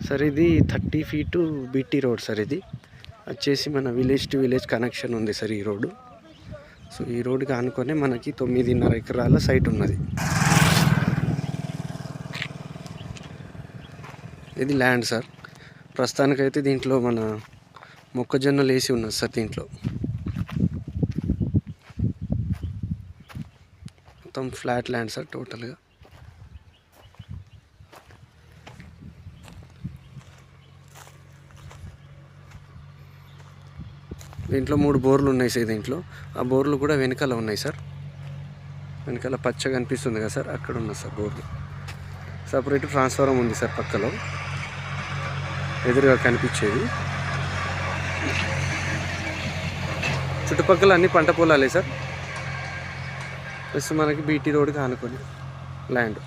Sir ఇది 30 feet BT road sir. ఇది వచ్చేసి మన విలేజ్ టు విలేజ్ కనెక్షన్ ఉంది సార్ ఈ రోడ్డు. సో ఈ రోడ్డుకి ఆనుకొని మనకి 9.5 ఎకరాల సైట్ ఉన్నది. ఇది ల్యాండ్ సార్. ప్రస్తుతానికైతే దీంట్లో మన మొక్కజొన్నలు వేసి ఉన్నది సార్. దీంట్లో మొత్తం ఫ్లాట్ ల్యాండ్ సార్ టోటల్గా. దీంట్లో 3 బోర్లు ఉన్నాయి సార్. దీంట్లో ఆ బోర్లు కూడా వెనకాల ఉన్నాయి సార్. వెనకాల పచ్చగా కనిపిస్తుంది కదా సార్, అక్కడ ఉన్నాయి సార్ బోర్లు. సపరేట్ ట్రాన్స్ఫార్మర్ ఉంది సార్ పక్కలో ఎదురుగా కనిపించేది. చుట్టుపక్కల అన్ని పంట పొలాలే సార్. ప్లస్ మనకి బీటీ రోడ్కి ఆనుకొని ల్యాండ్.